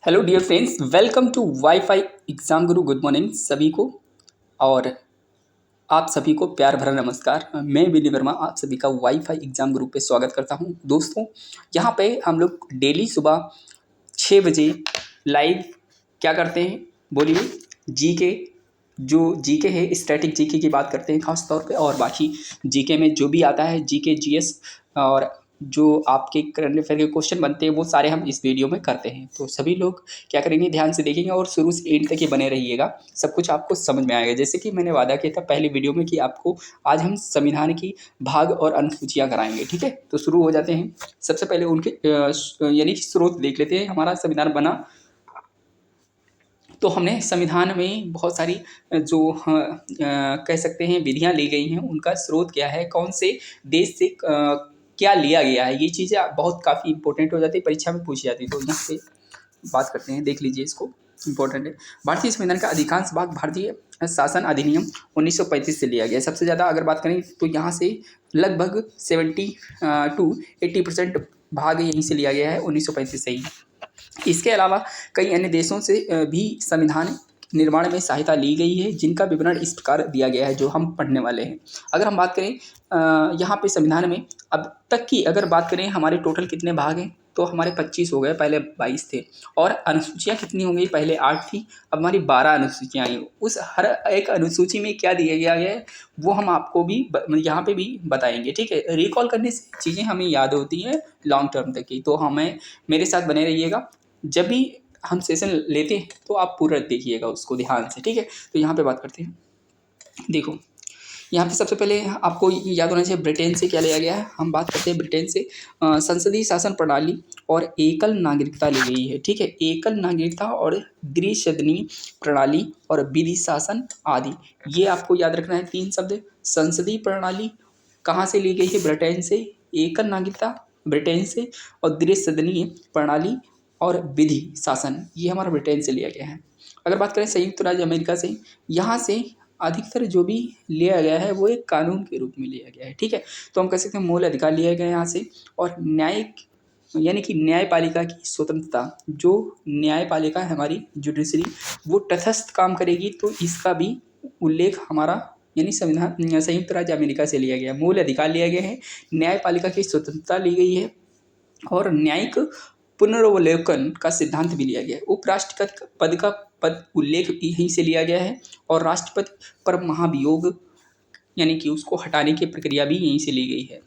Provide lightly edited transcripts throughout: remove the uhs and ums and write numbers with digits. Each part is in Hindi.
Hello dear friends, welcome to WiFi exam Guru. Good morning सभी को। और आप सभी को प्यार भरा नमस्कार। मैं विनय वर्मा आप सभी का वाईफाई एग्ज़ाम गुरु पे स्वागत करता हूं। दोस्तों, यहाँ पे हम लोग डेली सुबह 6 बजे लाइव क्या करते हैं बोलिए? जीके, जो जीके है स्टैटिक जीके की बात करते हैं खास तौर पे। और बाकी जीके में जो भी आता है, जीके जीएस और जो आपके करंट अफेयर के क्वेश्चन बनते हैं वो सारे हम इस वीडियो में करते हैं। तो सभी लोग क्या करेंगे, ध्यान से देखेंगे और शुरू से एंड तक ही बने रहिएगा। सब कुछ आपको समझ में आएगा। जैसे कि मैंने वादा किया था पहली वीडियो में कि आपको आज हम संविधान की भाग और अनुसूचियाँ कराएंगे। ठीक है, तो शुरू हो जाते हैं। सबसे पहले उनके यानी कि स्रोत देख लेते हैं। हमारा संविधान बना तो हमने संविधान में बहुत सारी जो कह सकते हैं विधियां ली गई हैं, उनका स्रोत क्या है, कौन से देश से क्या लिया गया है, ये चीज़ें बहुत काफ़ी इंपॉर्टेंट हो जाती है, परीक्षा में पूछी जाती है। तो यहाँ पे बात करते हैं, देख लीजिए इसको, इंपॉर्टेंट है। भारतीय संविधान का अधिकांश भाग भारतीय शासन अधिनियम 1935 से लिया गया है। सबसे ज़्यादा अगर बात करें तो यहाँ से लगभग 70 to 80% भाग यहीं से लिया गया है, 1935 से ही। इसके अलावा कई अन्य देशों से भी संविधान निर्माण में सहायता ली गई है, जिनका विवरण इस प्रकार दिया गया है जो हम पढ़ने वाले हैं। अगर हम बात करें यहाँ पे संविधान में अब तक की अगर बात करें, हमारे टोटल कितने भाग हैं, तो हमारे 25 हो गए, पहले 22 थे। और अनुसूचियाँ कितनी हो गई, पहले 8 थी, अब हमारी 12 अनुसूचियाँ आई। उस हर एक अनुसूची में क्या दिया गया है वो हम आपको भी यहाँ पे भी बताएंगे। ठीक है, रिकॉल करने से चीज़ें हमें याद होती हैं लॉन्ग टर्म तक की। तो हमें मेरे साथ बने रहिएगा। जब भी हम सेशन लेते हैं तो आप पूरा देखिएगा उसको ध्यान से। ठीक है, तो यहाँ पे बात करते हैं। देखो, यहाँ पे सबसे पहले आपको याद होना चाहिए ब्रिटेन से क्या लिया गया है। हम बात करते हैं ब्रिटेन से संसदीय शासन प्रणाली और एकल नागरिकता ली गई है। ठीक है, एकल नागरिकता और द्विसदनीय प्रणाली और विधि शासन आदि, ये आपको याद रखना है। 3 शब्द। संसदीय प्रणाली कहाँ से ली गई है? ब्रिटेन से। एकल नागरिकता ब्रिटेन से। और द्विसदनीय प्रणाली और विधि शासन ये हमारा ब्रिटेन से लिया गया है। अगर बात करें संयुक्त राज्य अमेरिका से, यहाँ से अधिकतर जो भी लिया गया है वो एक कानून के रूप में लिया गया है। ठीक है, तो हम कह सकते हैं मूल अधिकार लिया गया है यहाँ से। और न्यायिक यानी कि न्यायपालिका की स्वतंत्रता, जो न्यायपालिका है हमारी जुडिशरी, वो तटस्थ काम करेगी। तो इसका भी उल्लेख हमारा यानी संविधान संयुक्त राज्य अमेरिका से लिया गया। मूल अधिकार लिया गया है, न्यायपालिका की स्वतंत्रता ली गई है और न्यायिक पुनर्वलोकन का सिद्धांत भी लिया गया है। उपराष्ट्रपति पद का पद उल्लेख यहीं से लिया गया है। और राष्ट्रपति पर महाभियोग यानी कि उसको हटाने की प्रक्रिया भी यहीं से ली गई है।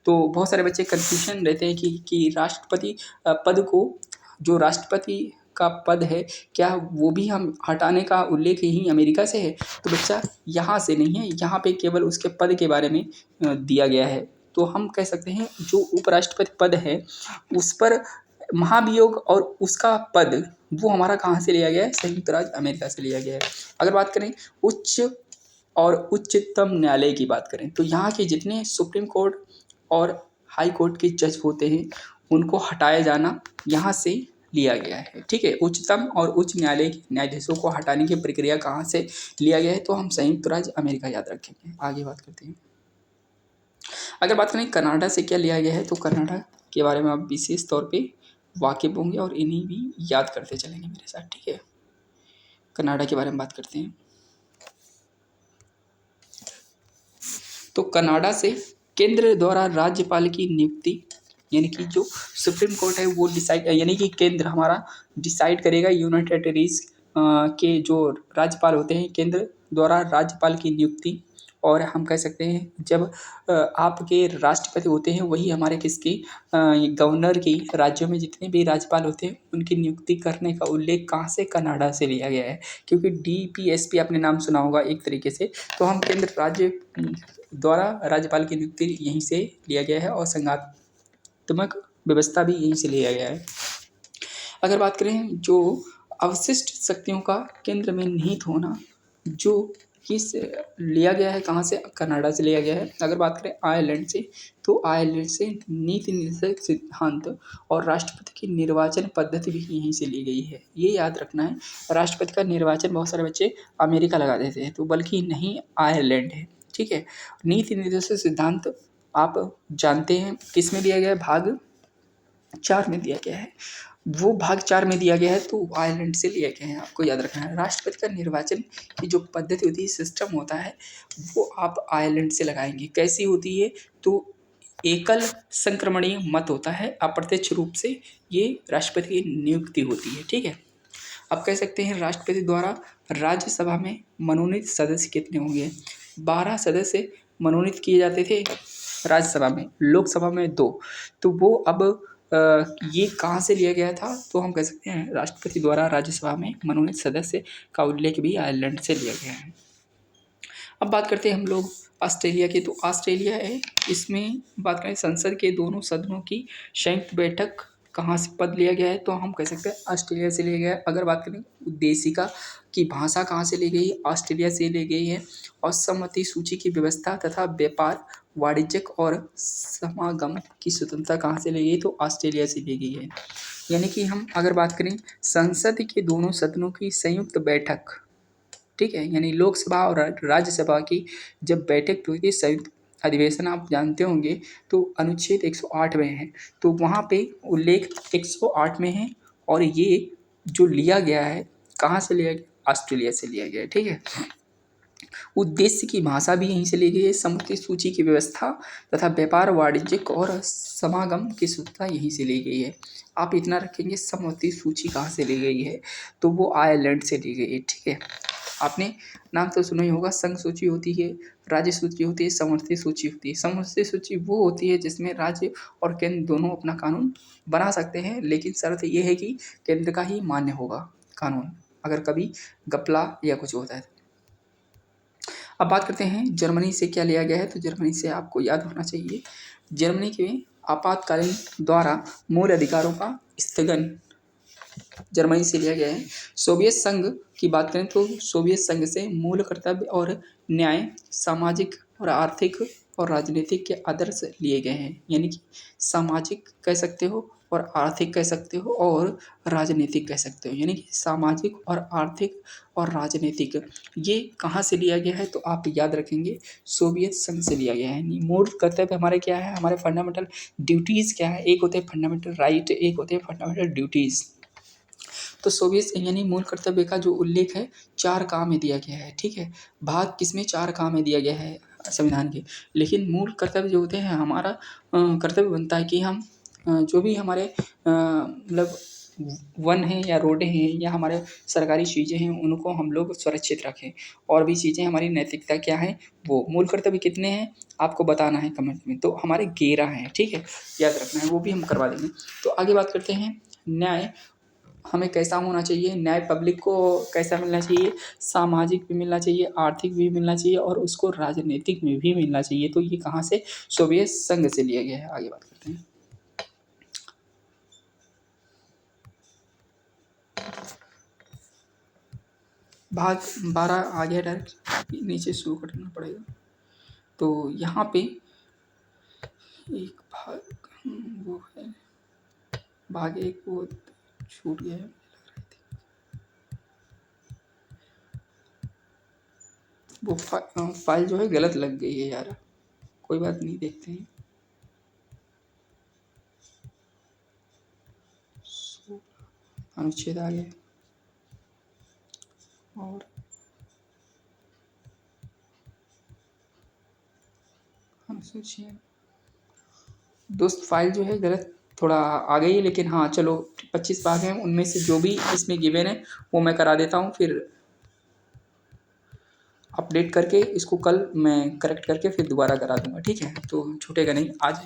तो बहुत सारे बच्चे कन्फ्यूजन रहते हैं कि राष्ट्रपति पद को, जो राष्ट्रपति का पद है, क्या वो भी हम हटाने का उल्लेख यहीं अमेरिका से है? तो बच्चा यहाँ से नहीं है, यहाँ पे केवल उसके पद के बारे में दिया गया है। तो हम कह सकते हैं जो उपराष्ट्रपति पद है उस पर महाभियोग और उसका पद वो हमारा कहाँ से लिया गया है? संयुक्त राज्य अमेरिका से लिया गया है। अगर बात करें उच्च और उच्चतम न्यायालय की बात करें, तो यहाँ के जितने सुप्रीम कोर्ट और हाई कोर्ट के जज होते हैं उनको हटाया जाना यहाँ से लिया गया है। ठीक है, उच्चतम और उच्च न्यायालय के न्यायाधीशों को हटाने की प्रक्रिया कहाँ से लिया गया है? तो हम संयुक्त राज्य अमेरिका याद रखेंगे। आगे बात करते हैं। अगर बात करें कनाडा से क्या लिया गया है, तो कनाडा के बारे में आप विशेष तौर पे वाकिफ होंगे और इन्हीं भी याद करते चलेंगे मेरे साथ। ठीक है, कनाडा के बारे में बात करते हैं। तो कनाडा से केंद्र द्वारा राज्यपाल की नियुक्ति यानी कि जो सुप्रीम कोर्ट है वो डिसाइड यानी कि केंद्र हमारा डिसाइड करेगा। यूनाइटेड टेरिटरीज के जो राज्यपाल होते हैं, केंद्र द्वारा राज्यपाल की नियुक्ति। और हम कह सकते हैं जब आपके राष्ट्रपति होते हैं वही हमारे किसकी गवर्नर की, राज्यों में जितने भी राज्यपाल होते हैं उनकी नियुक्ति करने का उल्लेख कहाँ से? कनाडा से लिया गया है। क्योंकि DPSP आपने नाम सुना होगा एक तरीके से। तो हम केंद्र राज्य द्वारा राज्यपाल की नियुक्ति यहीं से लिया गया है और संघात्मक व्यवस्था भी यहीं से लिया गया है। अगर बात करें जो अवशिष्ट शक्तियों का केंद्र में निहित होना, जो किस लिया गया है, कहाँ से? कनाडा से लिया गया है। अगर बात करें आयरलैंड से, तो आयरलैंड से नीति निर्देशक सिद्धांत और राष्ट्रपति की निर्वाचन पद्धति भी यहीं से ली गई है। ये याद रखना है। राष्ट्रपति का निर्वाचन बहुत सारे बच्चे अमेरिका लगा देते हैं, तो बल्कि नहीं, आयरलैंड है। ठीक है, नीति निर्देशक सिद्धांत आप जानते हैं किस में दिया गया है? भाग 4 में दिया गया है। वो भाग 4 में दिया गया है, तो आयरलैंड से लिया गया है, आपको याद रखना है। राष्ट्रपति का निर्वाचन की जो पद्धति होती है, सिस्टम होता है, वो आप आयरलैंड से लगाएंगे। कैसी होती है? तो एकल संक्रमणीय मत होता है, अप्रत्यक्ष रूप से ये राष्ट्रपति की नियुक्ति होती है। ठीक है, अब कह सकते हैं राष्ट्रपति द्वारा राज्यसभा में मनोनीत सदस्य कितने होंगे? 12 सदस्य मनोनीत किए जाते थे राज्यसभा में, लोकसभा में 2। तो वो अब ये कहाँ से लिया गया था? तो हम कह सकते हैं राष्ट्रपति द्वारा राज्यसभा में मनोनीत सदस्य का उल्लेख भी आयरलैंड से लिया गया है। अब बात करते हैं हम लोग ऑस्ट्रेलिया की। तो ऑस्ट्रेलिया है, इसमें बात करें संसद के दोनों सदनों की संयुक्त बैठक कहाँ से पद लिया गया है? तो हम कह सकते हैं ऑस्ट्रेलिया से लिया गया है। अगर बात करें उद्देशिका की भाषा कहाँ से ली गई? ऑस्ट्रेलिया से ली गई है। और सम्मति सूची की व्यवस्था तथा व्यापार, वाणिज्यिक और समागम की स्वतंत्रता कहाँ से ली गई? तो ऑस्ट्रेलिया से ली गई है। यानी कि हम अगर बात करें संसद के दोनों सदनों की संयुक्त बैठक, ठीक है, यानी लोकसभा और राज्यसभा की जब बैठक हुई थी, संयुक्त अधिवेशन आप जानते होंगे, तो अनुच्छेद 108 में है, तो वहाँ पे उल्लेख 108 में है। और ये जो लिया गया है, कहाँ से लिया गया? ऑस्ट्रेलिया से लिया गया है। ठीक है, उद्देश्य की भाषा भी यहीं से ली गई है। सम्मति सूची की व्यवस्था तथा व्यापार, वाणिज्यिक और समागम की स्वतंत्रता यहीं से ली गई है। आप इतना रखेंगे सम्मति सूची कहाँ से ली गई है? तो वो आयरलैंड से ली गई है। ठीक है, आपने नाम तो सुना ही होगा, संघ सूची होती है, राज्य सूची होती है, समवर्ती सूची होती है। समवर्ती सूची वो होती है जिसमें राज्य और केंद्र दोनों अपना कानून बना सकते हैं, लेकिन शर्त यह है कि केंद्र का ही मान्य होगा कानून, अगर कभी घपला या कुछ होता है। अब बात करते हैं जर्मनी से क्या लिया गया है। तो जर्मनी से आपको याद होना चाहिए, जर्मनी के आपातकालीन द्वारा मूल अधिकारों का स्थगन जर्मनी से लिया गया है। सोवियत संघ की बात करें तो सोवियत संघ से मूल कर्तव्य और न्याय, सामाजिक और आर्थिक और राजनीतिक के आदर्श लिए गए हैं। यानी कि सामाजिक कह सकते हो और आर्थिक कह सकते हो और राजनीतिक कह सकते हो। यानी कि सामाजिक और आर्थिक और राजनीतिक ये कहाँ से लिया गया है? तो आप याद रखेंगे सोवियत संघ से लिया गया है। यानी मूल कर्तव्य हमारे क्या है? हमारे फंडामेंटल ड्यूटीज़ क्या है? एक होते हैं फंडामेंटल राइट, एक होते हैं फंडामेंटल ड्यूटीज़। तो सोवियत यानी मूल कर्तव्य का जो उल्लेख है 4 का में दिया गया है। ठीक है, भाग किसमें? 4 का में दिया गया है संविधान के। लेकिन मूल कर्तव्य जो होते हैं, हमारा कर्तव्य बनता है कि हम जो भी हमारे मतलब वन है या रोडें हैं या हमारे सरकारी चीज़ें हैं, उनको हम लोग सुरक्षित रखें। और भी चीज़ें, हमारी नैतिकता क्या है, वो मूल कर्तव्य कितने हैं आपको बताना है कमेंट में। तो हमारे 11 हैं। ठीक है, याद रखना है, वो भी हम करवा देंगे। तो आगे बात करते हैं न्याय हमें कैसा होना चाहिए। न्याय पब्लिक को कैसा मिलना चाहिए? सामाजिक भी मिलना चाहिए, आर्थिक भी मिलना चाहिए और उसको राजनीतिक में भी मिलना चाहिए। तो ये कहाँ से? सोवियत संघ से लिया गया है। आगे बात करते हैं। भाग 12 आ गया, डायरेक्ट नीचे शुरू करना पड़ेगा। तो यहाँ पे एक भाग वो है, भाग 1 वो छूट गया है, वो फाइल जो है गलत लग गई है यार, कोई बात नहीं, देखते हैं। अनुच्छेद आ गया और अनुसूची दोस्त, फाइल जो है गलत थोड़ा आ गई है, लेकिन हाँ चलो 25 भाग हैं, उनमें से जो भी इसमें गिवन है वो मैं करा देता हूँ, फिर अपडेट करके इसको कल मैं करेक्ट करके फिर दोबारा करा दूंगा। ठीक है, तो छूटेगा नहीं। आज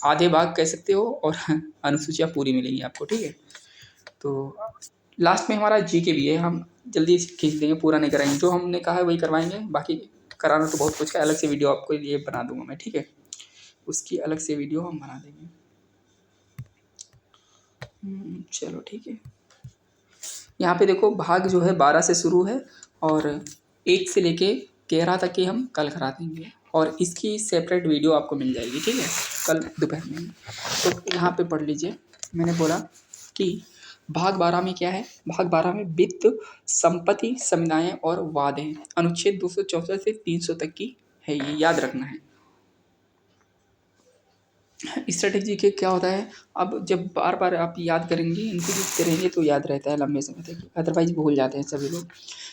आधे भाग कह सकते हो और अनुसूचियाँ पूरी मिलेंगी आपको। ठीक है, तो लास्ट में हमारा जीके भी है, हम जल्दी खींच देंगे, पूरा नहीं कराएंगे, जो हमने कहा है वही करवाएंगे, बाकी कराना तो बहुत कुछ है, अलग से वीडियो आपको ये बना दूंगा मैं। ठीक है, उसकी अलग से वीडियो हम बना देंगे। चलो ठीक है, यहाँ पे देखो भाग जो है 12 से शुरू है और 1 से लेके 11 तक की हम कल करा देंगे और इसकी सेपरेट वीडियो आपको मिल जाएगी। ठीक है, कल दोपहर में। तो यहाँ पे पढ़ लीजिए, मैंने बोला कि भाग 12 में क्या है? भाग 12 में वित्त, संपत्ति, संविदाएं और वाद हैं। अनुच्छेद 264 से 300 तक की है, ये याद रखना है। स्ट्रेटेजी के क्या होता है, अब जब बार बार आप याद करेंगे, इनको लिखते रहेंगे तो याद रहता है लंबे समय तक, अदरवाइज भूल जाते हैं सभी लोग।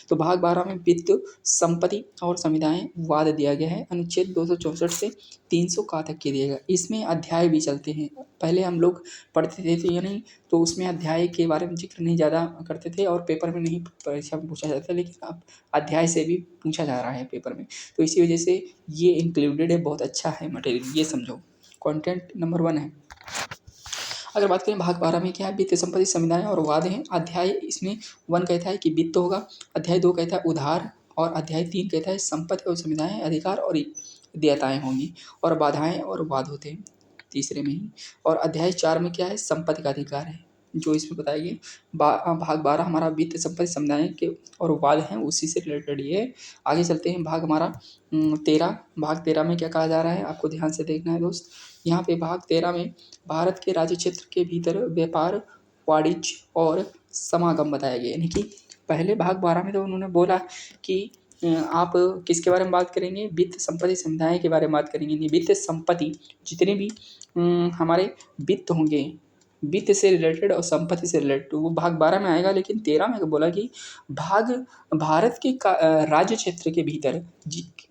तो भाग 12 में वित्त, संपत्ति और संविदाएं वाद दिया गया है। अनुच्छेद 264 से 300 का तक के दिएगा। इसमें अध्याय भी चलते हैं। पहले हम लोग पढ़ते थे तो या नहीं, तो उसमें अध्याय के बारे में जिक्र नहीं ज़्यादा करते थे और पेपर में नहीं, परीक्षा में पूछा जाता, लेकिन अब अध्याय से भी पूछा जा रहा है पेपर में। तो इसी वजह से ये इंक्लूडेड है, बहुत अच्छा है मटेरियल, ये समझो कंटेंट नंबर 1 है। अगर बात करें भाग 12 में क्या है, वित्त, संपत्ति, संविदाएं और वाद हैं। अध्याय इसमें 1 कहता है कि वित्त होगा, अध्याय 2 कहता है उधार, और अध्याय 3 कहता है संपत्ति और संविदाएं, अधिकार और देयताएं होंगी, और बाधाएं और वाद होते हैं तीसरे में ही। और अध्याय 4 में क्या है, संपत्ति का अधिकार है, जो इसमें बताया गया। भाग 12 हमारा वित्त, संपत्ति, संविदाएं के और वाद हैं, उसी से रिलेटेड ये है। आगे चलते हैं, भाग हमारा 13। भाग 13 में क्या कहा जा रहा है, आपको ध्यान से देखना है दोस्त। यहाँ पे भाग 13 में भारत के राज्य क्षेत्र के भीतर व्यापार, वाणिज्य और समागम बताया गया। यानी कि पहले भाग 12 में तो उन्होंने बोला कि आप किसके बारे में बात करेंगे, वित्त, संपत्ति, संविदाएं के बारे में बात करेंगे। नहीं, वित्त, संपत्ति, जितने भी हमारे वित्त होंगे, वित्त से रिलेटेड और संपत्ति से रिलेटेड, वो भाग 12 में आएगा। लेकिन 13 में बोला कि भाग भारत के राज्य क्षेत्र के भीतर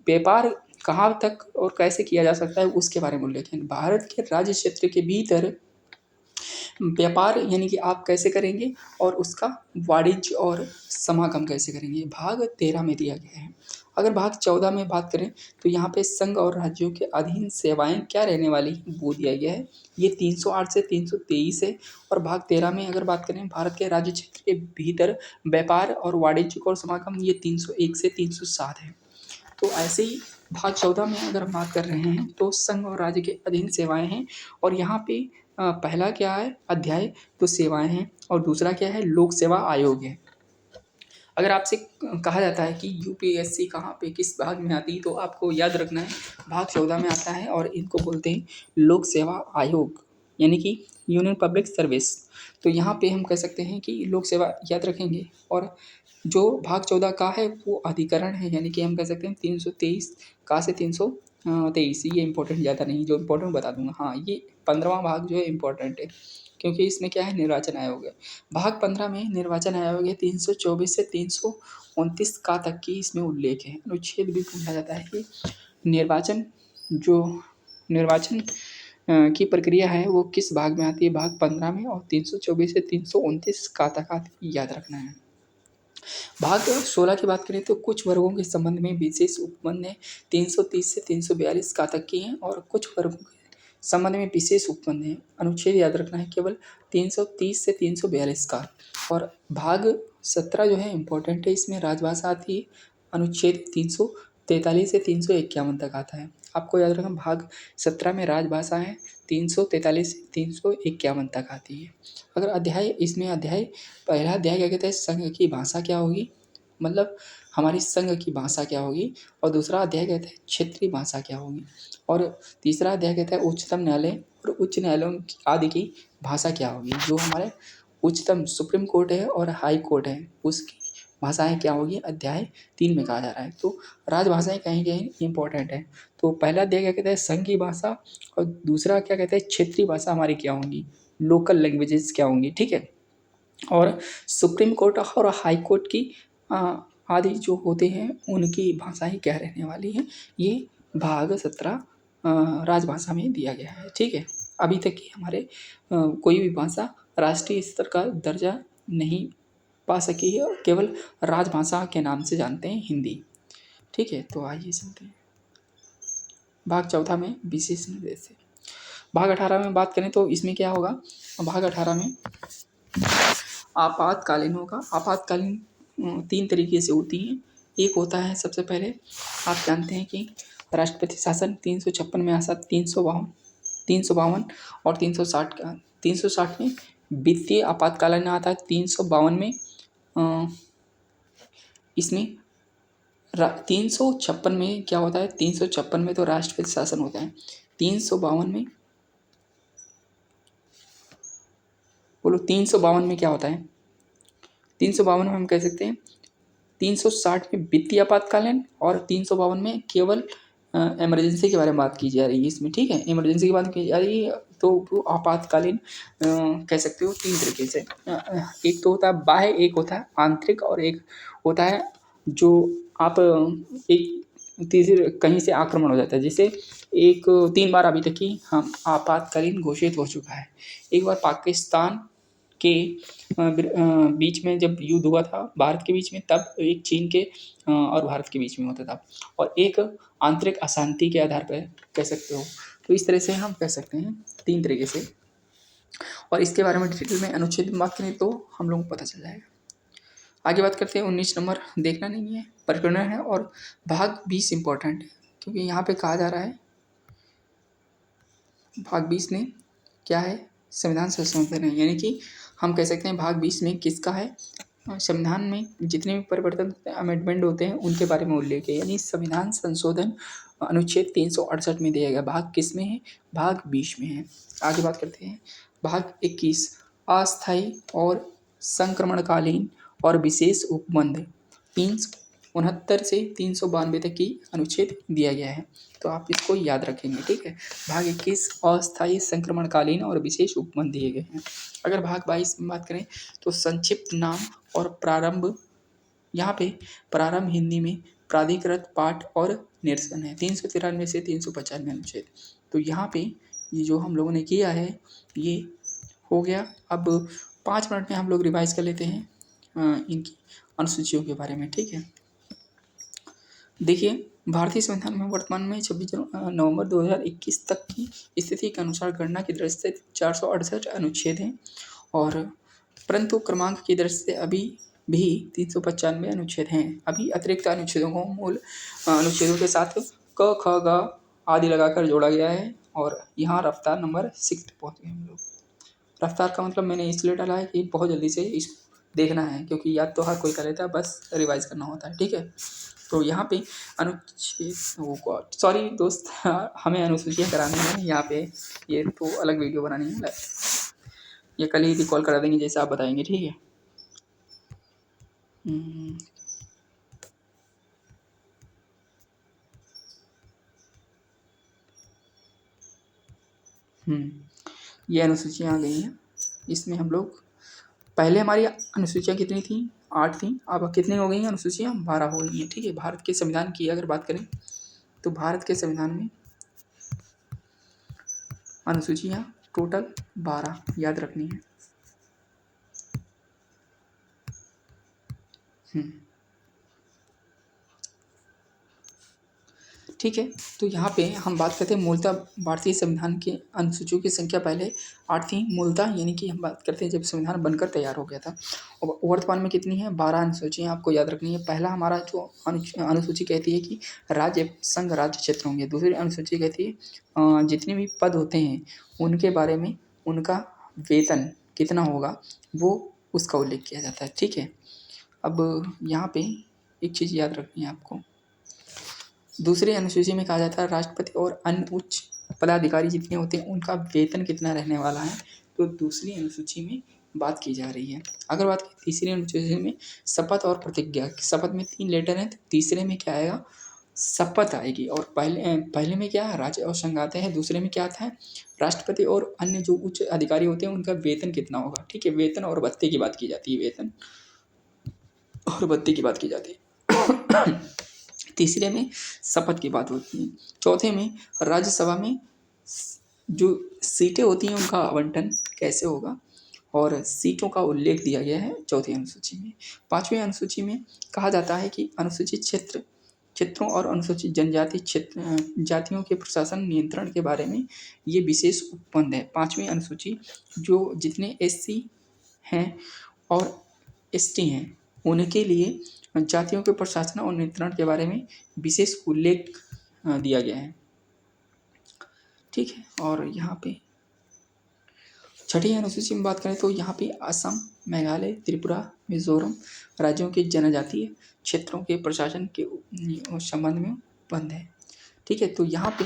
व्यापार कहाँ तक और कैसे किया जा सकता है उसके बारे में उल्लेख है। भारत के राज्य क्षेत्र के भीतर व्यापार यानी कि आप कैसे करेंगे, और उसका वाणिज्य और समागम कैसे करेंगे, भाग 13 में दिया गया है। अगर भाग 14 में बात करें तो यहाँ पे संघ और राज्यों के अधीन सेवाएं क्या रहने वाली हैं वो दिया गया है। ये 308 से 323 है। और भाग 13 में अगर बात करें भारत के राज्य क्षेत्र के भीतर व्यापार और वाणिज्य और समागम, ये 301 से 307 है। तो ऐसे ही भाग 14 में अगर हम बात कर रहे हैं तो संघ और राज्य के अधीन सेवाएं हैं। और यहाँ पे पहला क्या है, अध्याय तो सेवाएं हैं, और दूसरा क्या है, लोक सेवा आयोग है। अगर आपसे कहा जाता है कि यूपीएससी कहाँ पे किस भाग में आती है, तो आपको याद रखना है भाग 14 में आता है, और इनको बोलते हैं लोक सेवा आयोग, यानी कि यूनियन पब्लिक सर्विस। तो यहाँ पे हम कह सकते हैं कि लोक सेवा याद रखेंगे। और जो भाग 14 का है वो अधिकरण है, यानी कि हम कह सकते हैं 323 का से 323। ये इंपॉर्टेंट ज़्यादा नहीं, जो इंपॉर्टेंट बता दूंगा। हाँ, ये 15वां भाग जो है इंपॉर्टेंट है, क्योंकि इसमें क्या है, निर्वाचन आयोग है। भाग 15 में निर्वाचन आयोग है, 324 से 329 का तक की इसमें उल्लेख है। अनुच्छेद भी पूछा जाता है कि निर्वाचन की प्रक्रिया है वो किस भाग में आती है, भाग 15 में, और 324 से 329 का तक आती है, याद रखना है। भाग 16 की बात करें तो कुछ वर्गों के संबंध में विशेष उपबंध है, 330 से 342 का तक की हैं, और कुछ वर्गों के संबंध में विशेष उपबंध है। अनुच्छेद याद रखना है केवल 330 से 342 का। और भाग 17 जो है इम्पोर्टेंट है, इसमें राजभाषा आती है। अनुच्छेद 343 से 351 तक आता है। आपको याद रखना, भाग 17 में राजभाषा है, 343 से 351 तक आती है। अगर अध्याय, इसमें अध्याय पहला अध्याय क्या कहता है, संघ की भाषा क्या होगी, मतलब हमारी संघ की भाषा क्या होगी। और दूसरा अध्याय कहता है क्षेत्रीय भाषा क्या होगी। और तीसरा अध्याय कहता है उच्चतम न्यायालय और उच्च न्यायालयों आदि की भाषा क्या होगी। जो हमारे उच्चतम सुप्रीम कोर्ट है और हाई कोर्ट है उसकी भाषाएं क्या होगी, अध्याय 3 में कहा जा रहा है। तो राजभाषाएं कहीं कहीं इंपॉर्टेंट है। तो पहला अध्याय क्या कहता है, संघ की भाषा, और दूसरा क्या कहता है, क्षेत्रीय भाषा हमारी क्या होंगी, लोकल लैंग्वेजेस क्या होंगी, ठीक है। और सुप्रीम कोर्ट और हाई कोर्ट की आदि जो होते हैं उनकी भाषाएं क्या रहने वाली हैं, ये भाग 17 राजभाषा में दिया गया है, ठीक है। अभी तक की हमारे कोई भी भाषा राष्ट्रीय स्तर का दर्जा नहीं पा सकी है, और केवल राजभाषा के नाम से जानते हैं हिंदी, ठीक है। तो आइए चलते हैं भाग 14 में विशेष निर्देश है। भाग 18 में बात करें तो इसमें क्या होगा, भाग 18 में आपातकालीन होगा। आपातकालीन 3 तरीके से होती हैं। एक होता है, सबसे पहले आप जानते हैं कि राष्ट्रपति शासन 356 में आता, 352 और 360 का। 360 में वित्तीय आपातकालीन आता है, 352 में इसमें 356 में क्या होता है, 356 में तो राष्ट्रपति शासन होता है, 352 में बोलो, 352 में क्या होता है, 352 में हम कह सकते हैं 360 में वित्तीय आपातकालीन, और 352 में केवल इमरजेंसी के बारे में बात की जा रही है इसमें, ठीक है। इमरजेंसी की बात की जा रही है तो वो आपातकालीन कह सकते हो 3 तरीके से। एक तो होता है बाह्य, एक होता है आंतरिक और एक होता है जो आप एक तीसरे कहीं से आक्रमण हो जाता है। जैसे 3 बार अभी तक की हम आपातकालीन घोषित हो चुका है। एक बार पाकिस्तान के बीच में जब युद्ध हुआ था भारत के बीच में, तब एक चीन के और भारत के बीच में होता था, और एक आंतरिक अशांति के आधार पर कह सकते हो। तो इस तरह से हम कह सकते हैं 3 तरीके से, और इसके बारे में डिटेल में अनुच्छेद में बात करें तो हम लोगों को पता चल जाएगा। आगे बात करते हैं 19 नंबर, देखना नहीं है, प्रकरण है, और भाग 20 इंपॉर्टेंट है क्योंकि यहाँ पे कहा जा रहा है भाग 20 में क्या है, संविधान संशोधन है, यानी कि हम कह सकते हैं भाग 20 में किसका है, संविधान में जितने भी परिवर्तन अमेंडमेंट होते हैं उनके बारे में उल्लेख है, यानी संविधान संशोधन अनुच्छेद 368 में दिया गया। भाग किस में है, भाग 20 में है। आगे बात करते हैं भाग 21, अस्थायी और संक्रमणकालीन और विशेष उपबंध 369 से 392 तक की अनुच्छेद दिया गया है, तो आप इसको याद रखेंगे, ठीक है। भाग 21 अस्थायी संक्रमणकालीन और विशेष उपबंध दिए गए हैं। अगर भाग 22 में बात करें तो संक्षिप्त नाम और प्रारंभ, यहाँ पे प्रारंभ हिंदी में प्राधिकृत पाठ और निरसन है, 393 से 395 अनुच्छेद। तो यहाँ पे ये जो हम लोगों ने किया है ये हो गया। अब 5 मिनट में हम लोग रिवाइज कर लेते हैं इनकी अनुसूचियों के बारे में, ठीक है। देखिए, भारतीय संविधान में वर्तमान में 26 नवंबर 2021 तक की स्थिति के अनुसार गणना की दृष्टि से 468 अनुच्छेद हैं, और परंतु क्रमांक की दृष्टि से अभी भी 395 अनुच्छेद हैं। अभी अतिरिक्त अनुच्छेदों को मूल अनुच्छेदों के साथ क ख ग आदि लगाकर जोड़ा गया है, और यहाँ रफ्तार नंबर 6 पहुँच गए हम लोग। रफ्तार का मतलब मैंने इसलिए डाला है कि बहुत जल्दी से इसको देखना है, क्योंकि याद तो हर कोई कर लेता है, बस रिवाइज करना होता है, ठीक है। तो यहाँ पे अनुच्छेद, सॉरी दोस्त, हमें अनुसूचियाँ करानी है यहाँ पे, ये तो अलग वीडियो बनानी है, ये कल ही रिकॉल करा देंगे जैसे आप बताएंगे, ठीक है। ये अनुसूचियाँ आ गई हैं। इसमें हम लोग पहले हमारी अनुसूचियाँ कितनी थी, 8 थी, अब कितनी हो गई हैं अनुसूचियाँ, 12 हो गई हैं, ठीक है। भारत के संविधान की अगर बात करें तो भारत के संविधान में अनुसूचियाँ टोटल 12 याद रखनी है। ठीक है, तो यहाँ पे हम बात करते हैं मूलतः भारतीय संविधान के अनुसूचियों की संख्या पहले 8 थी मूलतः, यानी कि हम बात करते हैं जब संविधान बनकर तैयार हो गया था। और वर्तमान में कितनी है, 12 अनुसूचियाँ आपको याद रखनी है। पहला हमारा जो अनुसूची कहती है कि राज्य संघ राज्य क्षेत्र होंगे। दूसरी अनुसूची कहती है जितने भी पद होते हैं उनके बारे में उनका वेतन कितना होगा वो उसका उल्लेख किया जाता है, ठीक है। अब यहाँ पे एक चीज़ याद रखनी है आपको, दूसरी अनुसूची में कहा जाता है राष्ट्रपति और अन्य उच्च पदाधिकारी जितने होते हैं उनका वेतन कितना रहने वाला है, तो दूसरी अनुसूची में बात की जा रही है। अगर बात की तीसरी अनुसूची में शपथ और प्रतिज्ञा, शपथ में 3 लेटर हैं तो तीसरे में क्या आएगा, शपथ आएगी, और पहले में क्या है राज्य और संघ आते हैं, दूसरे में क्या आता है राष्ट्रपति और अन्य जो उच्च अधिकारी होते हैं उनका वेतन कितना होगा, ठीक है। वेतन और भत्ते की बात की जाती है, वेतन और भत्ते की बात की जाती है। तीसरे में शपथ की बात होती है। चौथे में राज्यसभा में जो सीटें होती हैं उनका आवंटन कैसे होगा, और सीटों का उल्लेख दिया गया है चौथी अनुसूची में। पांचवी अनुसूची में कहा जाता है कि अनुसूचित क्षेत्रों और अनुसूचित जनजाति क्षेत्र जातियों के प्रशासन नियंत्रण के बारे में ये विशेष उपबंध है। पांचवी अनुसूची जो जितने SC हैं और ST हैं उनके लिए जातियों के प्रशासन और नियंत्रण के बारे में विशेष उल्लेख दिया गया है, ठीक है। और यहाँ पे छठी अनुसूची में बात करें तो यहाँ पे असम, मेघालय, त्रिपुरा, मिजोरम राज्यों के जनजातीय क्षेत्रों के प्रशासन के संबंध में उपबंध है, ठीक है। तो यहाँ पे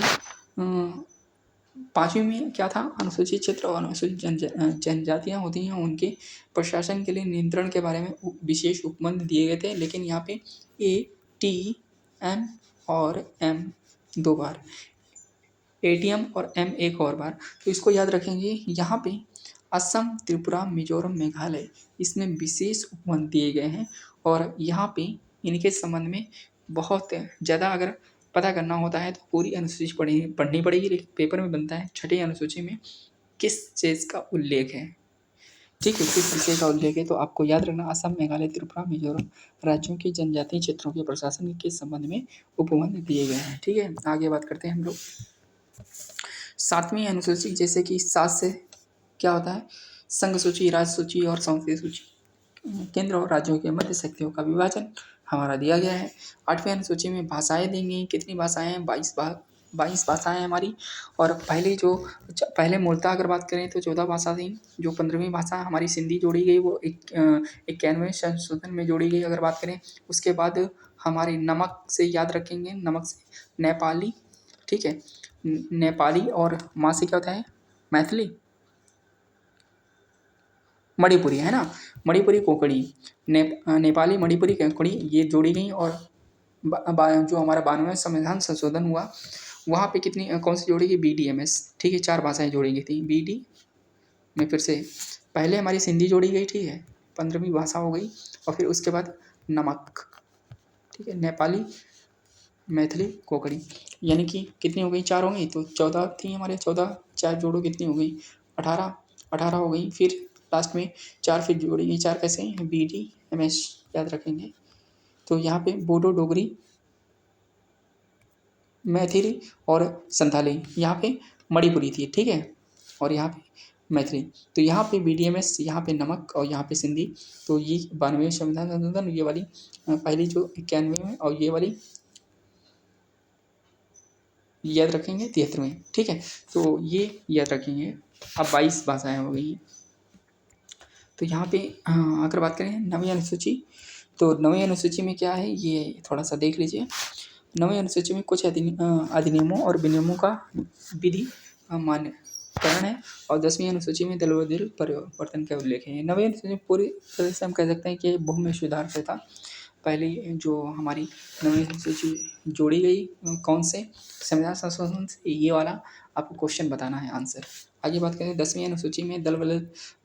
पाँचवीं में क्या था, अनुसूचित क्षेत्र और अनुसूचित जनजातियाँ होती हैं उनके प्रशासन के लिए नियंत्रण के बारे में विशेष उपबंध दिए गए थे, लेकिन यहाँ पे A, T, M और M 2 बार, एटीएम और एम एक और बार। तो इसको याद रखेंगे। यहाँ पे असम, त्रिपुरा, मिजोरम, मेघालय इसमें विशेष उपवन दिए गए हैं और यहाँ पे इनके संबंध में बहुत ज़्यादा अगर पता करना होता है तो पूरी अनुसूची पढ़नी पड़ेगी, लेकिन पेपर में बनता है छठी अनुसूची में किस चीज़ का उल्लेख है, ठीक है, किस विषय का उल्लेख है। तो आपको याद रखना असम, मेघालय, त्रिपुरा, मिजोरम राज्यों के जनजातीय क्षेत्रों के प्रशासन के संबंध में उपवन दिए गए हैं। ठीक है, आगे बात करते हैं हम लोग 7वीं अनुसूची। जैसे कि 7 से क्या होता है, संघ सूची, राज्य सूची और संसदीय सूची, केंद्र और राज्यों के मध्य शक्तियों का विभाजन हमारा दिया गया है। 8वीं अनुसूची में भाषाएं देंगे, कितनी भाषाएं हैं, 22 भाषाएं हमारी। और पहले मूलतः अगर बात करें तो 14 भाषा थी। जो 15वीं भाषा हमारी सिंधी जोड़ी गई वो 91वें संशोधन में जोड़ी गई अगर बात करें। उसके बाद हमारे नमक से याद रखेंगे, नमक से नेपाली, ठीक है, नेपाली और माँ से क्या होता है, मैथिली, मणिपुरी है ना, मणिपुरी, कोंकणी, नेपाली, मणिपुरी, कोंकणी ये जोड़ी गई। और जो हमारा 92वें संविधान संशोधन हुआ वहाँ पे कितनी कौन सी जोड़ी गई, BDMS, ठीक है, 4 भाषाएं जोड़ी गई थी। BD में फिर से पहले हमारी सिंधी जोड़ी गई, ठीक है, 15वीं भाषा हो गई। और फिर उसके बाद नमक, ठीक है, नेपाली, मैथिली, कोंकणी, यानी कि कितनी हो गई, 4 हो गई। तो 14 थी हमारे, 14 4 जोड़ो कितनी हो गई, 18 हो गई। फिर लास्ट में 4 फिर जोड़ी गई, 4 कैसे, BDMS याद रखेंगे। तो यहाँ पे बोडो, डोगरी, मैथिली और संथाली, यहाँ पे मणिपुरी थी, ठीक है, और यहाँ पे मैथिली। तो यहाँ पे BDMS, यहाँ पे नमक और यहाँ पे सिंधी। तो ये 92वें संविधान संशोधन, ये वाली पहली जो 91वें में, और ये वाली याद रखेंगे 73वें, ठीक है। तो ये याद रखेंगे। अब 22 भाषाएं हो गई। तो यहाँ पे अगर बात करें 9वीं अनुसूची, तो 9वीं अनुसूची में क्या है ये थोड़ा सा देख लीजिए। 9वीं अनुसूची में कुछ अधिनियमों और विनियमों का विधि मान्यकरण है। और 10वीं अनुसूची में दलबदल परिवर्तन का उल्लेख है। 9वीं अनुसूची पूरी तरह से हम कह सकते हैं कि भूमि सुधार से था। पहली जो हमारी 9वीं अनुसूची जोड़ी गई कौन से संविधान संशोधन से, ये वाला आपको क्वेश्चन बताना है आंसर। आगे बात करें 10वीं अनुसूची में दल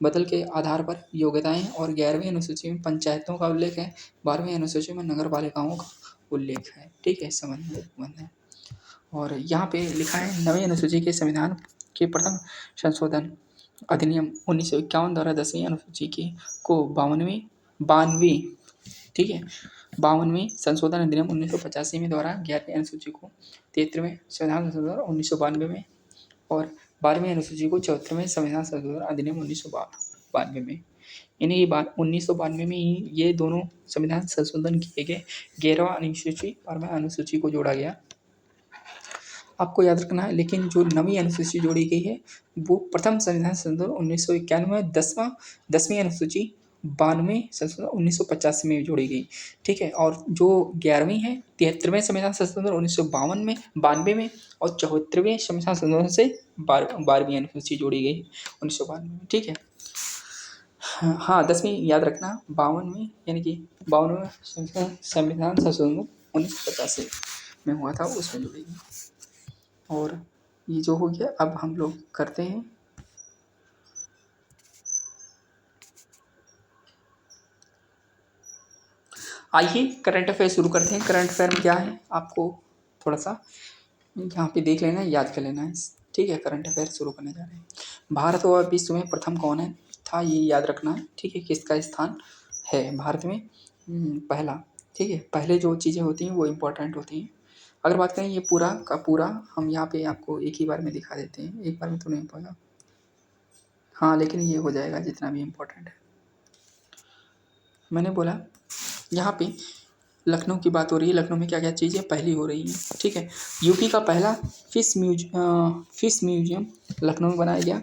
बदल के आधार पर योग्यताएं। और 11वीं अनुसूची में पंचायतों का उल्लेख है। 12वीं अनुसूची में नगर पालिकाओं का उल्लेख है, ठीक है, संबंध है। और यहाँ पे लिखा है 9वीं अनुसूची के संविधान के प्रथम संशोधन अधिनियम 1951 द्वारा 10वीं अनुसूची की को 52वीं, ठीक है, 52वीं संशोधन अधिनियम 1985 में द्वारा 11वीं अनुसूची को 73वें संविधान संशोधन 1992 में और 12वीं अनुसूची को 74वें संविधान संशोधन अधिनियम 1992 में। इन्हीं बात 1992 में ही ये दोनों संविधान संशोधन किए गए। 11वां अनुसूची 12वां अनुसूची को जोड़ा गया, आपको याद रखना है। लेकिन जो 9वीं अनुसूची जोड़ी गई है वो प्रथम संविधान संशोधन 1991 में, 10वीं अनुसूची 92वें संशोधन 1985 में जोड़ी गई, ठीक है। और जो 11वीं है 73वें संविधान संशोधन 1952 में, 92 में, और 74वें संविधान संशोधन से 12वीं अनुसूची जोड़ी गई 1992 में, ठीक है। हाँ 10वीं याद रखना 52 में, यानी कि 52वें संविधान संशोधन 1985 में हुआ था, उसमें जोड़ी गई। और ये जो हो गया, अब हम लोग करते हैं आइए करंट अफेयर शुरू करते हैं। करंट अफेयर में क्या है आपको थोड़ा सा यहाँ पे देख लेना है, याद कर लेना है, ठीक है। करंट अफेयर शुरू करने जा रहे हैं। भारत और विश्व में प्रथम कौन है था, ये याद रखना है, ठीक है। किसका स्थान है भारत में पहला, ठीक है। पहले जो चीज़ें होती हैं वो इम्पोर्टेंट होती हैं। अगर बात करें ये पूरा का पूरा, हम यहाँ पे आपको एक ही बार में दिखा देते हैं, एक बार में तो नहीं पाएगा, हाँ, लेकिन ये हो जाएगा जितना भी इम्पोर्टेंट है। मैंने बोला यहाँ पे लखनऊ की बात हो रही है, लखनऊ में क्या क्या चीज़ें पहली हो रही हैं, ठीक है। यूपी का पहला फिश म्यूजियम लखनऊ में बनाया गया।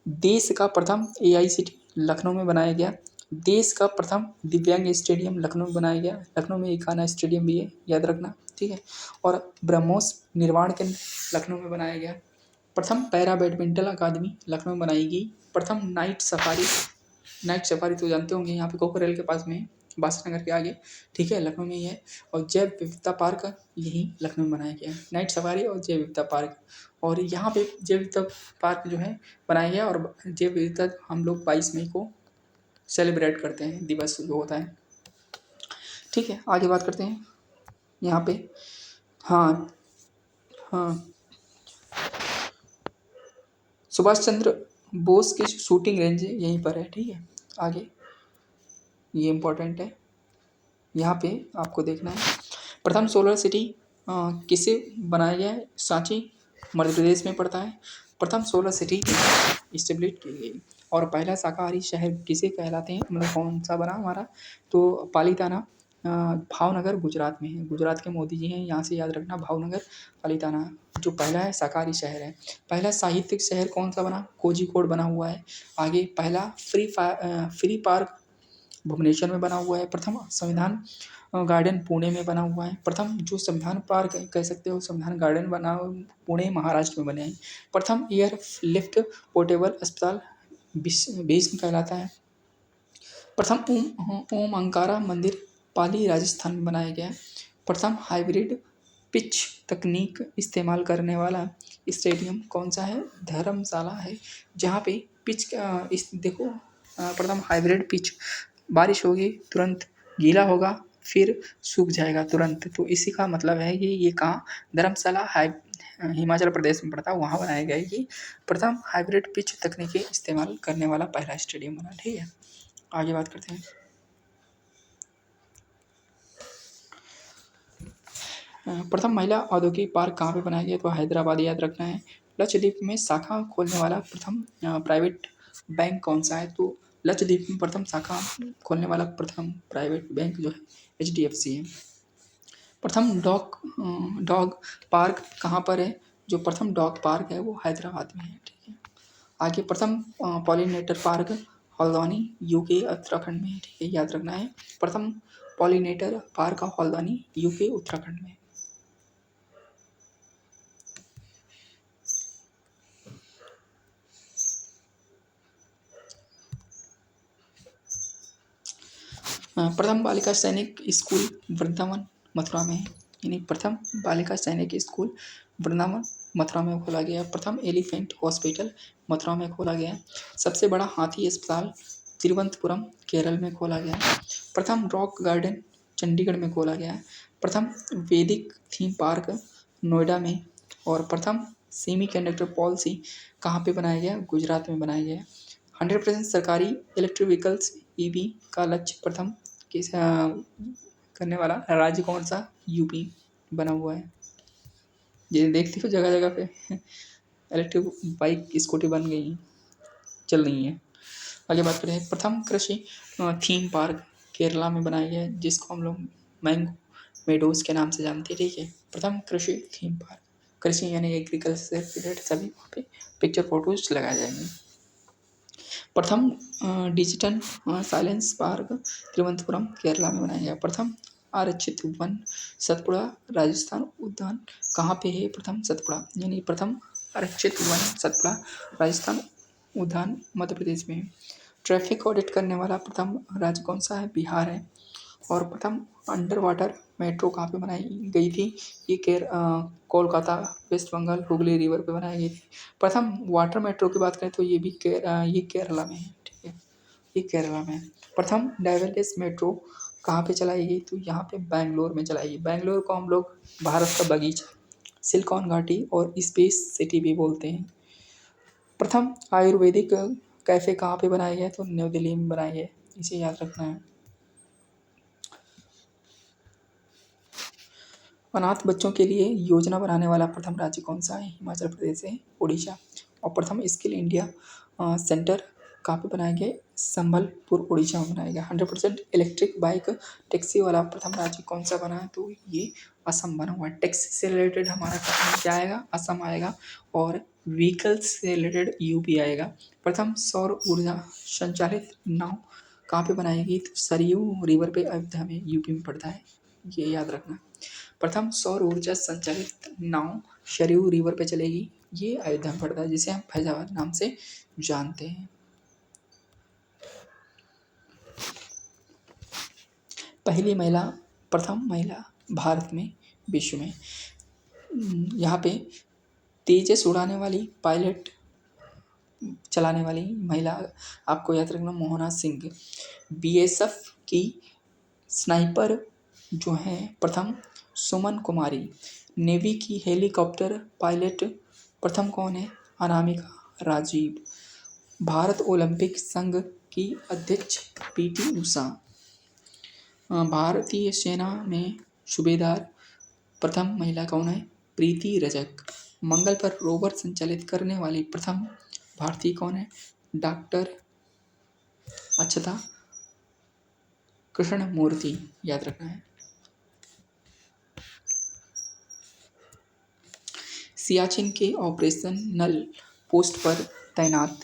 देश का प्रथम AICT लखनऊ में बनाया गया। देश का प्रथम दिव्यांग स्टेडियम लखनऊ में बनाया गया। लखनऊ में एक खाना स्टेडियम भी है, याद रखना, ठीक है। और ब्रह्मोस निर्माण केंद्र लखनऊ में बनाया गया। प्रथम पैरा बैडमिंटन अकादमी लखनऊ में बनाई गई। प्रथम नाइट सफारी तो जानते होंगे यहाँ पे कोकरेल के पास में, बासठ नगर के आगे, ठीक है, लखनऊ में ही है। और जैव विविधता पार्क यही लखनऊ में बनाया गया है। नाइट सफारी और जैव विविधता पार्क, और यहाँ पे जैव विविधता पार्क जो है बनाया गया, और जैव विविधता हम लोग 22 मई को सेलिब्रेट करते हैं, दिवस जो होता है, ठीक है। आगे बात करते हैं यहाँ पे। हाँ हाँ, सुभाष चंद्र बोस की शूटिंग रेंज यहीं पर है, ठीक है। आगे ये इम्पोर्टेंट है, यहाँ पे आपको देखना है। प्रथम सोलर सिटी किसे बनाया गया है? सांची मध्य प्रदेश में पड़ता है। प्रथम सोलर सिटी इस्टेब्लिश की गई। और पहला शाकाहारी शहर किसे कहलाते हैं, मतलब कौन सा बना हमारा? तो पालीताना भावनगर गुजरात में है। गुजरात के मोदी जी हैं, यहाँ से याद रखना, भावनगर पालीताना जो पहला है शाकाहारी शहर है। पहला साहित्यिक शहर कौन सा बना? कोझिकोड बना हुआ है। आगे पहला फ्री पार्क भुवनेश्वर में बना हुआ है। प्रथम संविधान गार्डन पुणे में बना हुआ है। प्रथम जो संविधान पार्क कह सकते हो, संविधान गार्डन बना पुणे महाराष्ट्र में बने हैं। प्रथम एयर लिफ्ट पोर्टेबल अस्पताल भीष्म कहलाता है। प्रथम ओम अंकारा मंदिर पाली राजस्थान में बनाया गया है। प्रथम हाइब्रिड पिच तकनीक इस्तेमाल करने वाला स्टेडियम कौन सा है? धर्मशाला है, जहाँ पे पिच इस देखो प्रथम हाइब्रिड पिच, बारिश होगी तुरंत गीला होगा, फिर सूख जाएगा तुरंत, तो इसी का मतलब है कि ये कहाँ? धर्मशाला हिमाचल प्रदेश में पड़ता है, वहाँ बनाया गया है कि प्रथम हाइब्रिड पिच तकनीकी इस्तेमाल करने वाला पहला स्टेडियम बना, ठीक है। आगे बात करते हैं। प्रथम महिला औद्योगिक पार्क कहाँ पे बनाया गया? तो हैदराबाद याद रखना है। लक्षद्वीप में शाखा खोलने वाला प्रथम प्राइवेट बैंक कौन सा है? तो लक्षद्वीप में प्रथम शाखा खोलने वाला प्रथम प्राइवेट बैंक जो है HDFC है। प्रथम डॉग पार्क कहाँ पर है? जो प्रथम डॉग पार्क है वो हैदराबाद में है, ठीक है। आगे प्रथम pollinator park Haldwani UK Uttarakhand में है, ठीक है, याद रखना है। प्रथम pollinator park Haldwani UK Uttarakhand में। प्रथम बालिका सैनिक स्कूल वृंदावन मथुरा में है, यानी प्रथम बालिका सैनिक स्कूल वृंदावन मथुरा में खोला गया। प्रथम एलिफेंट हॉस्पिटल मथुरा में खोला गया। सबसे बड़ा हाथी अस्पताल तिरुवनंतपुरम केरल में खोला गया। प्रथम रॉक गार्डन चंडीगढ़ में खोला गया। प्रथम वैदिक थीम पार्क नोएडा में। और प्रथम सेमी कंडक्टर पॉलिसी कहाँ पे बनाया गया? गुजरात में बनाया गया। 100% सरकारी इलेक्ट्रिक व्हीकल्स EV का लक्ष्य प्रथम किस करने वाला राज्य कौन सा? यूपी बना हुआ है। ये देखते हो जगह जगह पे इलेक्ट्रिक बाइक स्कूटी बन गई हैं, चल रही हैं। आगे बात करें, प्रथम कृषि थीम पार्क केरला में बनाया गया है, जिसको हम लोग मैंगो मेडोज के नाम से जानते हैं, ठीक है। प्रथम कृषि थीम पार्क, कृषि यानी एग्रीकल्चर से रिलेटेड सभी वहाँ पे पिक्चर फोटोज लगाए जाएंगे। प्रथम digital silence park Thiruvananthapuram Kerala में बनाया गया। प्रथम आरक्षित वन सतपुड़ा राजस्थान उद्यान कहाँ पे है? प्रथम सतपुड़ा, यानी प्रथम आरक्षित वन सतपुड़ा राजस्थान उद्यान मध्य प्रदेश में है। ट्रैफिक ऑडिट करने वाला प्रथम राज्य कौन सा है? बिहार है। और प्रथम अंडर वाटर मेट्रो कहाँ पे बनाई गई थी? ये कोलकाता वेस्ट बंगाल हुगली रिवर पे बनाई गई थी। प्रथम वाटर मेट्रो की बात करें तो ये भी ये केरला में है, ठीक है, ये केरला में है। प्रथम डायवर्लेस मेट्रो कहाँ पे चलाई गई? तो यहाँ पे बैंगलोर में चलाई गई। बैंगलोर को हम लोग भारत का बगीचा, सिलिकॉन घाटी और स्पेस सिटी भी बोलते हैं। प्रथम आयुर्वेदिक कैफ़े कहाँ पे बनाया गया? तो न्यू दिल्ली में बनाया गया, इसे याद रखना है। अनाथ बच्चों के लिए योजना बनाने वाला प्रथम राज्य कौन सा है? हिमाचल प्रदेश है, उड़ीसा। और प्रथम स्किल इंडिया सेंटर कहाँ पे बनाया गया? संबलपुर उड़ीसा में बनाया गया। 100% इलेक्ट्रिक बाइक टैक्सी वाला प्रथम राज्य कौन सा बना है? तो ये असम बना हुआ है। टैक्सी से रिलेटेड हमारा क्या आएगा? असम आएगा। और व्हीकल्स से रिलेटेड यूपी आएगा। प्रथम सौर ऊर्जा संचालित नाव कहाँ पे बनाई गई? तो सरयू रिवर पे अयोध्या में यूपी में पड़ता है, ये याद रखना। प्रथम सौर ऊर्जा संचालित नाव सरयू रिवर पे चलेगी, ये अयोध्या में पड़ता है, जिसे हम फैजाबाद नाम से जानते हैं। प्रथम महिला भारत में, विश्व में। यहाँ पे तेजस उड़ाने वाली, पायलट चलाने वाली महिला आपको याद रखना मोहना सिंह। बीएसएफ की स्नाइपर जो हैं प्रथम सुमन कुमारी। नेवी की हेलीकॉप्टर पायलट प्रथम कौन है? अनामिका राजीव। भारत ओलंपिक संघ की अध्यक्ष पीटी उषा। भारतीय सेना में सूबेदार प्रथम महिला कौन है? प्रीति रजक। मंगल पर रोवर संचालित करने वाली प्रथम भारतीय कौन है? डॉक्टर अक्षता कृष्णमूर्ति, याद रखना है। सियाचिन के ऑपरेशनल पोस्ट पर तैनात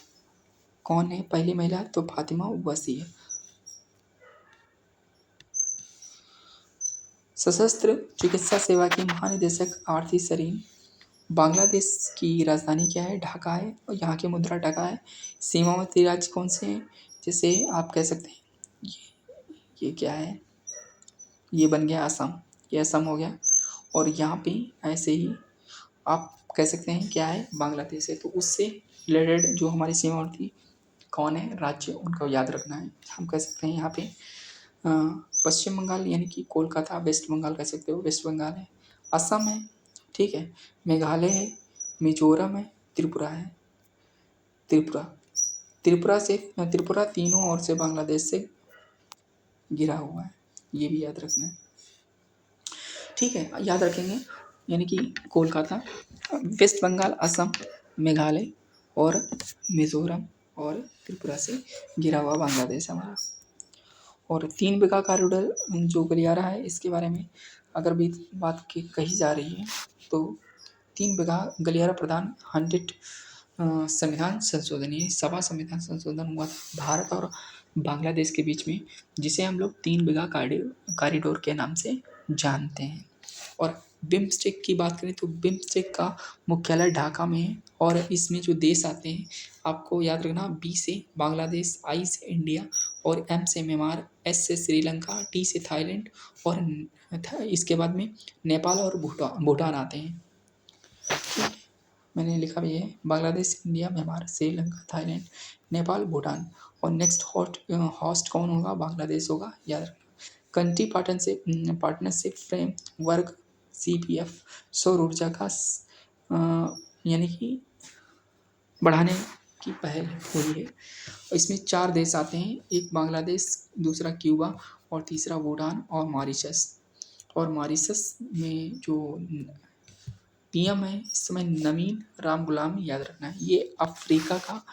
कौन है? पहली महिला तो फातिमा उबासी है। सशस्त्र चिकित्सा सेवा की महानिदेशक आरती सरीन। बांग्लादेश की राजधानी क्या है? ढाका है, और यहाँ की मुद्रा टका है। सीमावर्ती राज्य कौन से हैं? जैसे आप कह सकते हैं ये क्या है? ये बन गया असम, ये असम हो गया। और यहाँ पे ऐसे ही आप कह सकते हैं क्या है? बांग्लादेश है। तो उससे रिलेटेड जो हमारी सीमावर्ती कौन है राज्य, उनको याद रखना है। हम कह सकते हैं यहाँ पे पश्चिम बंगाल यानी कि कोलकाता, वेस्ट बंगाल कह सकते हो, वेस्ट बंगाल है। असम है, ठीक है, मेघालय है, मिजोरम है, त्रिपुरा है। त्रिपुरा तीनों ओर से बांग्लादेश से घिरा हुआ है, ये भी याद रखना है, ठीक है, याद रखेंगे। यानी कि कोलकाता, वेस्ट बंगाल, असम, मेघालय और मिजोरम और त्रिपुरा से घिरा हुआ बांग्लादेश हमारा। और 3 बीघा कॉरिडोर जो गलियारा है, इसके बारे में अगर भी बात कही जा रही है तो 3 बीघा गलियारा प्रदान 100 संविधान संशोधन, ये सभा संविधान संशोधन हुआ था भारत और बांग्लादेश के बीच में, जिसे हम लोग 3 बीघा कॉरिडोर के नाम से जानते हैं। और बिम्स्टेक की बात करें तो बिम्स्टेक का मुख्यालय ढाका में है। और इसमें जो देश आते हैं आपको याद रखना, बी से बांग्लादेश, आई से इंडिया और एम से म्यांमार, एस से श्रीलंका, टी से थाईलैंड और इसके बाद में नेपाल और भूटान आते हैं। मैंने लिखा भी है Bangladesh, India, Myanmar, Sri Lanka, Thailand, Nepal, Bhutan. और नेक्स्ट होस्ट कौन होगा? बांग्लादेश होगा, याद रखना। कंट्री पार्टनरशिप फ्रेमवर्क CPF सौर ऊर्जा का यानी कि बढ़ाने की पहल हो रही है। इसमें 4 देश आते हैं, एक बांग्लादेश, दूसरा क्यूबा और तीसरा भूटान और मॉरिशस। और मॉरिशस में जो PM है इस समय नवीन राम गुलाम, याद रखना है। ये अफ्रीका का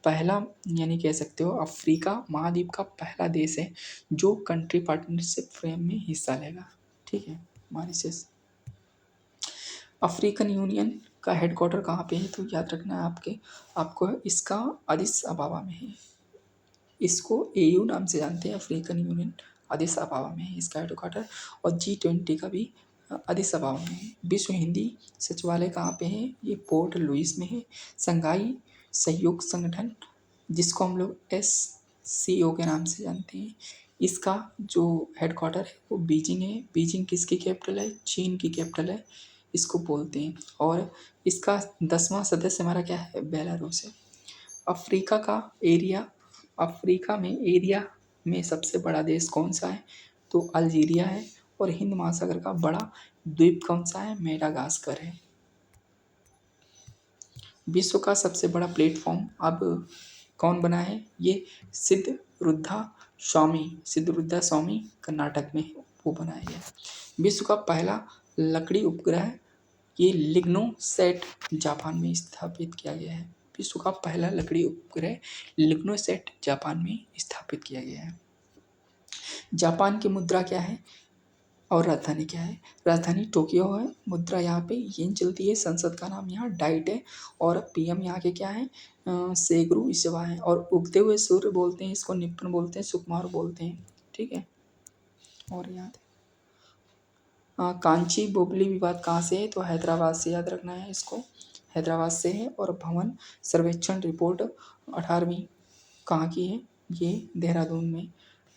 पहला, यानी कह सकते हो अफ्रीका महाद्वीप का पहला देश है जो कंट्री पार्टनरशिप फ्रेम में हिस्सा लेगा, ठीक है, मॉरिशस। अफ्रीकन यूनियन का हेडक्वार्टर कहाँ पे है? तो याद रखना है आपको इसका अदिस अबाबा में है। इसको AU नाम से जानते हैं, अफ्रीकन यूनियन अदिस अबाबा में है इसका हेडक्वार्टर। और G20 का भी अदिस अबाबा में है। विश्व हिंदी सचिवालय कहाँ पे है? ये पोर्ट लुइस में है। संघाई सहयोग संगठन, जिसको हम लोग SCO के नाम से जानते हैं, इसका जो हेडक्वार्टर है वो बीजिंग है। बीजिंग किसकी कैपिटल है? चीन की कैपिटल है, इसको बोलते हैं। और इसका 10वां सदस्य हमारा क्या है? बेलारूस है। अफ्रीका में एरिया में सबसे बड़ा देश कौन सा है? तो अल्जीरिया है। और हिंद महासागर का बड़ा द्वीप कौन सा है? मेडागास्कर है। विश्व का सबसे बड़ा प्लेटफॉर्म अब कौन बना है? ये सिद्धरुद्धा स्वामी कर्नाटक में वो बनाया गया। विश्व का पहला लकड़ी उपग्रह, ये लिग्नोसैट जापान में स्थापित किया गया है। विश्व का पहला लकड़ी उपग्रह लिग्नोसैट जापान में स्थापित किया गया है। जापान की मुद्रा क्या है और राजधानी क्या है? राजधानी टोक्यो है। मुद्रा यहाँ पे येन चलती है। संसद का नाम यहाँ डाइट है। और PM यहाँ के क्या है? सेगरू इशवा है। और उगते हुए सूर्य बोलते हैं इसको, निप्पन बोलते हैं, सुकुमार बोलते हैं, ठीक है। और याद कांची बोबली विवाद कहाँ से है? तो हैदराबाद से, याद रखना है इसको, हैदराबाद से है। और भवन सर्वेक्षण रिपोर्ट 18वीं कहाँ की है? ये देहरादून में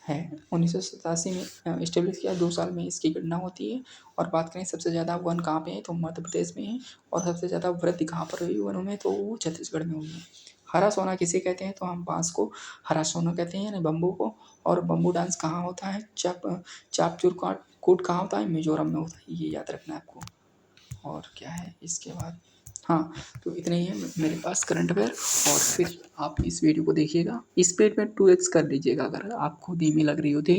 है। 1987 में इस्टेब्लिश किया, 2 साल में इसकी गणना होती है। और बात करें सबसे ज़्यादा वन कहाँ पे है, तो मध्य प्रदेश में है। और सबसे ज़्यादा वृद्धि कहाँ पर हुई वनों में, तो वो छत्तीसगढ़ में हुई है। हरा सोना किसे कहते हैं, तो हम बाँस को हरा सोना कहते हैं, यानी बम्बू को। और बम्बू डांस कहाँ होता है, चापचूर कूट कहाँ होता है, मिजोरम में होता है, ये याद रखना है आपको। और क्या है इसके बाद, हाँ, तो इतने ही है मेरे पास करंट अफेयर। और फिर आप इस वीडियो को देखिएगा, स्पीड में 2x कर लीजिएगा अगर आपको धीमी लग रही होती,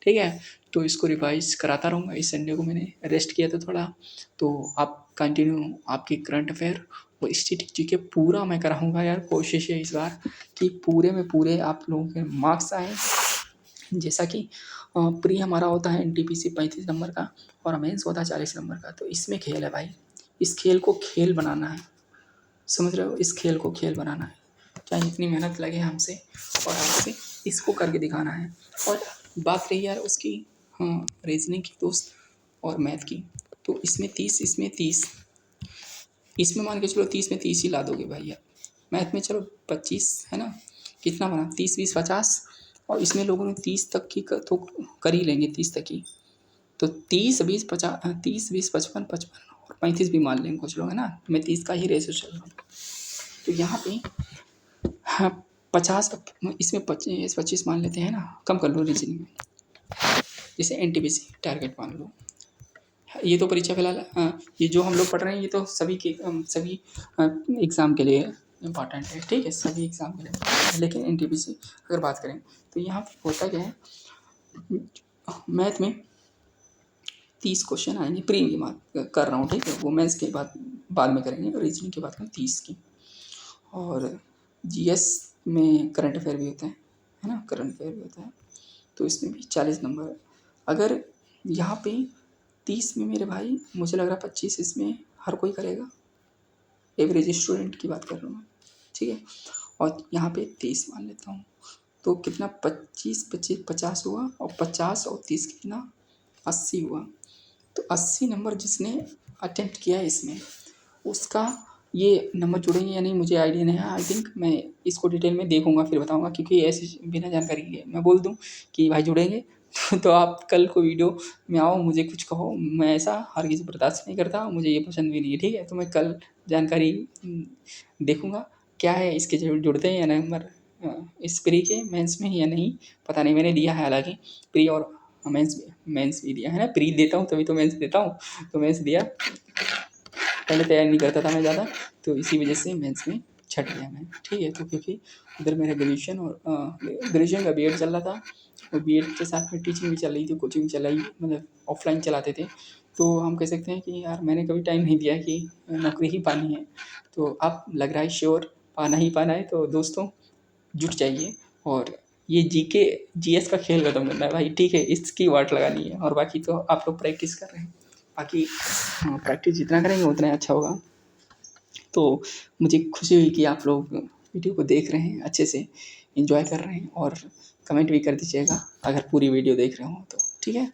ठीक है। तो इसको रिवाइज कराता रहूँगा। इस संडे को मैंने रेस्ट किया था थोड़ा, तो आप कंटिन्यू आपकी करंट अफेयर और स्टैटिक जीके पूरा मैं कराऊँगा यार। कोशिश है इस बार कि पूरे में पूरे आप लोगों के मार्क्स आएँ। जैसा कि प्री हमारा होता है एनटीपीसी 35 नंबर का और मेंस होता है 40 नंबर का। तो इसमें खेल है भाई, इस खेल को खेल बनाना है, समझ रहे हो, इस खेल को खेल बनाना है। चाहे जितनी मेहनत लगे हमसे और आपसे, इसको करके दिखाना है। और बात रही यार उसकी, हाँ, रीजनिंग की दोस्त और मैथ की, तो इसमें 30, इसमें 30, इसमें मान के चलो 30 में 30 ही ला दोगे भाई यार। मैथ में चलो 25 है ना, कितना बना 30 20 50। और इसमें लोगों ने 30 तक की तो कर ही लेंगे, 30 तक की। तो 30 20 50, 30 20 55 55 और 35 भी मान लेंगे कुछ लोग, है ना। मैं 30 का ही रेशो चल रहा हूँ। तो यहाँ पे हाँ 50, इसमें 25 25 मान लेते हैं ना, कम कर लो रीजनिंग में, जैसे एनटीपीसी टारगेट मान लो। ये तो परीक्षा फिलहाल, ये जो हम लोग पढ़ रहे हैं ये तो सभी के सभी एग्ज़ाम के लिए इम्पॉर्टेंट है, ठीक है, सभी एग्ज़ाम के लिए। लेकिन एनटीपीसी अगर बात करें तो यहाँ होता क्या है, मैथ में 30 क्वेश्चन आएंगे, प्री की बात कर रहा हूँ, ठीक है, वो मेंस के बाद में करेंगे, और रीजनिंग की बात करें 30 की। और जीएस में करंट अफेयर भी होता है ना, करंट अफेयर भी होता है। तो इसमें भी 40 नंबर। अगर यहाँ पे 30 में मेरे भाई मुझे लग रहा है 25 इसमें हर कोई करेगा, एवरेज स्टूडेंट की बात कर रहा हूँ मैं, ठीक है। और यहाँ पे 30 मान लेता हूँ, तो कितना 25 25 50 हुआ, और 50 और 30 कितना 80 हुआ। तो 80 नंबर जिसने अटेम्प्ट किया है इसमें, उसका ये नंबर जुड़ेंगे या नहीं मुझे आइडिया नहीं है। आई थिंक मैं इसको डिटेल में देखूंगा फिर बताऊंगा, क्योंकि ऐसे बिना जानकारी के मैं बोल दूं कि भाई जुड़ेंगे तो आप कल को वीडियो में आओ मुझे कुछ कहो, मैं ऐसा हर किसी बर्दाश्त नहीं करता, मुझे ये पसंद भी नहीं है, ठीक है। तो मैं कल जानकारी देखूंगा क्या है इसके जुड़ते हैं या नंबर, इस प्री के मेंस में या नहीं पता नहीं। मैंने दिया है हालांकि प्री और मेंस भी दिया है ना, प्री देता हूँ तभी तो मेंस देता हूँ, तो मेंस दिया। पहले तैयारी नहीं करता था मैं ज़्यादा, तो इसी वजह से मेंस में छट गया मैं, ठीक है। तो क्योंकि उधर मेरा ग्रेजुएशन और ग्रेजुएशन का बीएड चल रहा था, और बीएड के साथ में टीचिंग भी चल रही थी, कोचिंग भी चल रही, मतलब ऑफलाइन चलाते थे। तो हम कह सकते हैं कि यार मैंने कभी टाइम नहीं दिया कि नौकरी ही पानी है। तो अब लग रहा है श्योर पाना ही पाना है, तो दोस्तों जुट जाइए। और ये जीके जीएस का खेल खत्म करना है भाई, ठीक है, इसकी वाट लगानी है। और बाकी तो आप लोग प्रैक्टिस कर रहे हैं, बाकी हाँ प्रैक्टिस जितना करेंगे उतना अच्छा होगा। तो मुझे खुशी हुई कि आप लोग वीडियो को देख रहे हैं, अच्छे से एंजॉय कर रहे हैं, और कमेंट भी कर दीजिएगा अगर पूरी वीडियो देख रहे हो तो, ठीक है।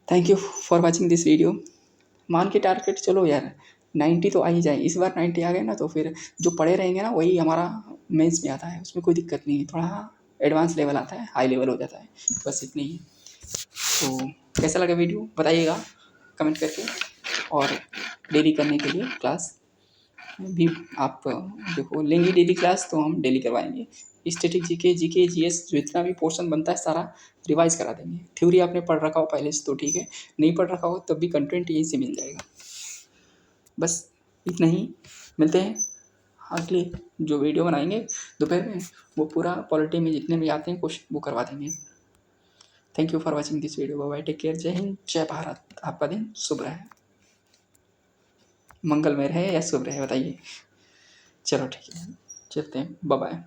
Thank you for watching this video. मान के टारगेट चलो यार 90 तो आ ही जाए, इस बार 90 आ गए ना तो फिर जो पढ़े रहेंगे ना वही हमारा मेंस में आता है, उसमें कोई दिक्कत नहीं है, थोड़ा एडवांस लेवल आता है, हाई लेवल हो जाता है, बस इतनी ही। तो कैसा लगा वीडियो बताइएगा कमेंट करके, और डेली करने के लिए क्लास भी आप देखो लेंगे डेली क्लास, तो हम डेली करवाएंगे। स्टैटिक जीके जीएस जितना भी पोर्शन बनता है सारा रिवाइज करा देंगे। थ्योरी आपने पढ़ रखा हो पहले से तो ठीक है, नहीं पढ़ रखा हो तब भी कंटेंट यहीं से मिल जाएगा। बस इतना ही, मिलते हैं अगले जो वीडियो बनाएंगे दोपहर में, वो पूरा पॉलिटी में जितने भी आते हैं क्वेश्चन वो करवा देंगे। Thank you for watching this video, bye, take care, Jai Hind, जय भारत। आपका दिन शुभ रहे, मंगलमय रहे या शुभ रहे बताइए। चलो ठीक है, चलते हैं, बाय बाय।